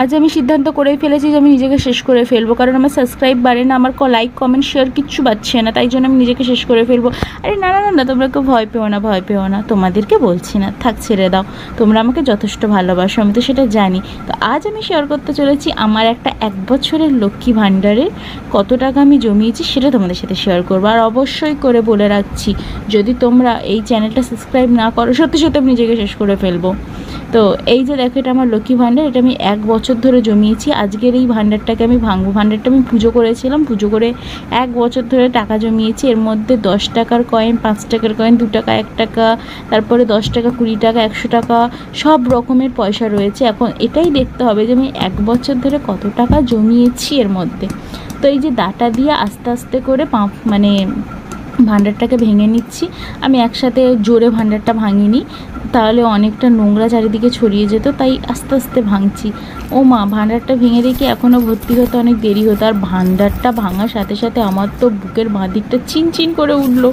আজ আমি সিদ্ধান্ত করেই ফেলেছি যে আমি নিজেকে শেষ করে ফেলবো, কারণ আমার সাবস্ক্রাইব বাড়ে না, আমার লাইক কমেন্ট শেয়ার কিচ্ছু পাচ্ছে না, তাই জন্য আমি নিজেকে শেষ করে ফেলবো। আরে না না না, তোমরা কেউ ভয় পেও না, ভয় পেও না, তোমাদেরকে বলছি না, থাক ছেড়ে দাও, তোমরা আমাকে যথেষ্ট ভালোবাসো, আমি তো সেটা জানি। তো আজ আমি শেয়ার করতে চলেছি আমার একটা 1 বছরের লক্ষ্মী ভাণ্ডারের কত টাকা আমি জমিয়েছি সেটা তোমাদের সাথে শেয়ার করবো। আর অবশ্যই করে বলে রাখছি, যদি তোমরা এই চ্যানেলটা সাবস্ক্রাইব না করো, সত্যি সত্যি আমি নিজেকে শেষ করে ফেলবো। তো এই যে দেখো, এটা আমার লক্ষ্মী ভাণ্ডার, এটা আমি 1 বছর ধরে জমিয়েছি। আজকের এই ভাণ্ডারটাকে আমি ভাঙবো। ভাণ্ডারটা আমি পুজো করেছিলাম, পুজো করে 1 বছর ধরে টাকা জমিয়েছি। এর মধ্যে 10 টাকার কয়েন, 5 টাকার কয়েন, 2 টাকা, 1 টাকা, তারপরে 10 টাকা, 20 টাকা, 100 টাকা, সব রকমের পয়সা রয়েছে। এখন এটাই দেখতে হবে যে আমি 1 বছর ধরে কত টাকা জমিয়েছি এর মধ্যে। তো এই যে দাঁটা দিয়ে আস্তে আস্তে করে মানে ভাণ্ডারটাকে ভেঙে নিচ্ছি। আমি একসাথে জোরে ভাণ্ডারটা ভাঙিনি, তাহলে অনেকটা নোংরা চারিদিকে ছড়িয়ে যেত, তাই আস্তে আস্তে ভাঙছি। ও মা, ভাণ্ডারটা ভেঙে দেখি এখনও ভর্তি হতে অনেক দেরি হতো। আর ভাণ্ডারটা ভাঙার সাথে সাথে আমার তো বুকের বাঁ দিকটা চিনচিন করে উঠলো,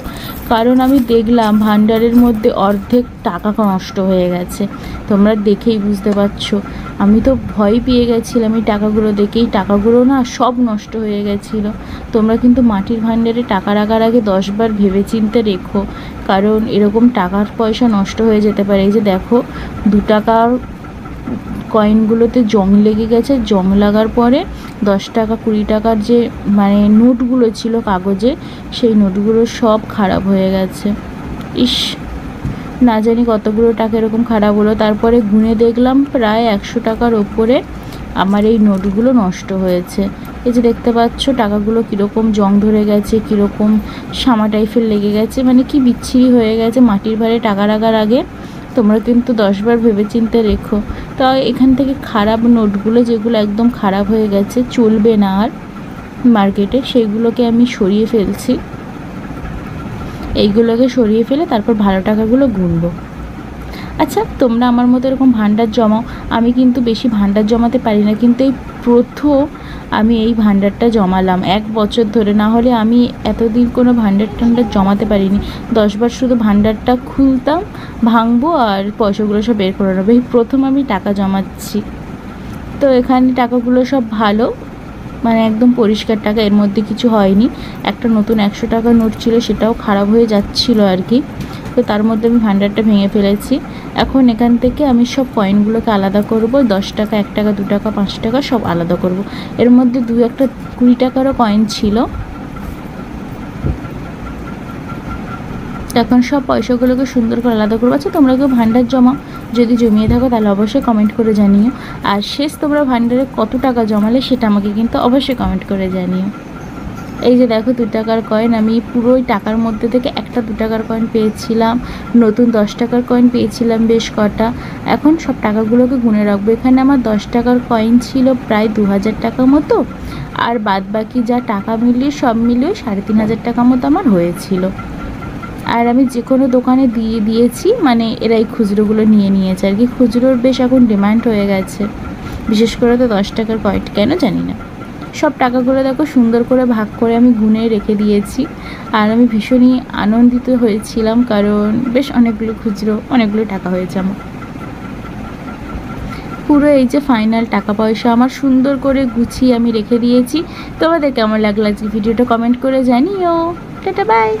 কারণ আমি দেখলাম ভাণ্ডারের মধ্যে অর্ধেক টাকা নষ্ট হয়ে গেছে। তোমরা দেখেই বুঝতে পারছো, আমি তো ভয় পেয়ে গেছিলাম এই টাকাগুলো দেখেই। টাকাগুলো না সব নষ্ট হয়ে গেছিলো। তোমরা কিন্তু মাটির ভাণ্ডারে টাকা রাখার আগে 10 বার ভেবেচিন্তে রেখো, কারণ এরকম টাকার পয়সা নষ্ট হয়ে যেতে পারে। এই যে দেখো, 2 টাকার কয়েনগুলোতে জং লেগে গেছে। জং লাগার পরে 10 টাকা, 20 টাকার যে মানে নোটগুলো ছিল কাগজে, সেই নোটগুলো সব খারাপ হয়ে গেছে। ইস, না জানি কতগুলো টাকা এরকম খারাপ হলো। তারপরে গুনে দেখলাম প্রায় 100 টাকার ওপরে আমার এই নোটগুলো নষ্ট হয়েছে। এই যে দেখতে পাচ্ছ টাকাগুলো কীরকম জং ধরে গেছে, কীরকম সামা টাইপের লেগে গেছে, মানে কি বিচ্ছিরি হয়ে গেছে। মাটির ভারে টাকা রাখার আগে তোমরা কিন্তু 10 বার ভেবেচিন্তে রেখো। তো এখান থেকে খারাপ নোটগুলো, যেগুলো একদম খারাপ হয়ে গেছে, চলবে না আর মার্কেটে, সেগুলোকে আমি সরিয়ে ফেলছি। এইগুলোকে সরিয়ে ফেলে তারপর ভালো টাকাগুলো গুনবো। আচ্ছা, তোমরা আমার মতো এরকম ভাণ্ডার জমাও। আমি কিন্তু বেশি ভাণ্ডার জমাতে পারি না, কিন্তু এই প্রথম আমি এই ভাণ্ডারটা জমালাম 1 বছর ধরে। না হলে আমি এতদিন কোনো ভাণ্ডার জমাতে পারিনি। 10 বার শুধু ভাণ্ডারটা খুলতাম, ভাঙবো আর পয়সাগুলো সব বের করে নেবো। এই প্রথম আমি টাকা জমাচ্ছি। তো এখানে টাকাগুলো সব ভালো, মানে একদম পরিষ্কার টাকা, এর মধ্যে কিছু হয়নি। একটা নতুন 100 টাকার নোট ছিল, সেটাও খারাপ হয়ে যাচ্ছিলো আর কি। তো তার মধ্যে আমি ভাণ্ডারটা ভেঙে ফেলেছি। এখন এখান থেকে আমি সব কয়েনগুলোকে আলাদা করব। 10 টাকা, 1 টাকা, 2 টাকা, 5 টাকা সব আলাদা করব। এর মধ্যে 2-1টা 20 টাকারও কয়েন ছিল। এখন সব পয়সাগুলোকে সুন্দর করে আলাদা করবো। আচ্ছা, তোমরা কেউ ভাণ্ডার জমাও? যদি জমিয়ে থাকো তাহলে অবশ্যই কমেন্ট করে জানিও। আর শেষ তোমরা ভাণ্ডারে কত টাকা জমালে সেটা আমাকে কিন্তু অবশ্যই কমেন্ট করে জানিও। এই যে দেখো, 2 টাকার কয়েন, আমি পুরোই টাকার মধ্যে থেকে একটা 2 টাকার কয়েন পেয়েছিলাম, নতুন 10 টাকার কয়েন পেয়েছিলাম বেশ কটা। এখন সব টাকাগুলোকে গুনে রাখবো। এখানে আমার 10 টাকার কয়েন ছিল প্রায় 2000 টাকা মতো, আর বাদ বাকি যা টাকা মিলিয়ে সব মিলিয়ে 3500 টাকা মতো আমার হয়েছিল। আর আমি যে কোনো দোকানে দিয়েছি, মানে এরা এই খুচরোগুলো নিয়ে নিয়েছে আর কি। খুচরোর বেশ এখন ডিমান্ড হয়ে গেছে, বিশেষ করে তো 10 টাকার কয়েন, কেন জানি না। সব টাকাগুলো দেখো সুন্দর করে ভাগ করে আমি গুনে রেখে দিয়েছি। আর আমি ভীষণই আনন্দিত হয়েছিলাম, কারণ বেশ অনেকগুলো খুচরো, অনেকগুলো টাকা হয়েছে আমার। পুরো এই যে ফাইনাল টাকা পয়সা আমার সুন্দর করে গুছিয়ে আমি রেখে দিয়েছি। তোমাদের কেমন লাগলো আজকে ভিডিওটা কমেন্ট করে জানিও। Tata, by.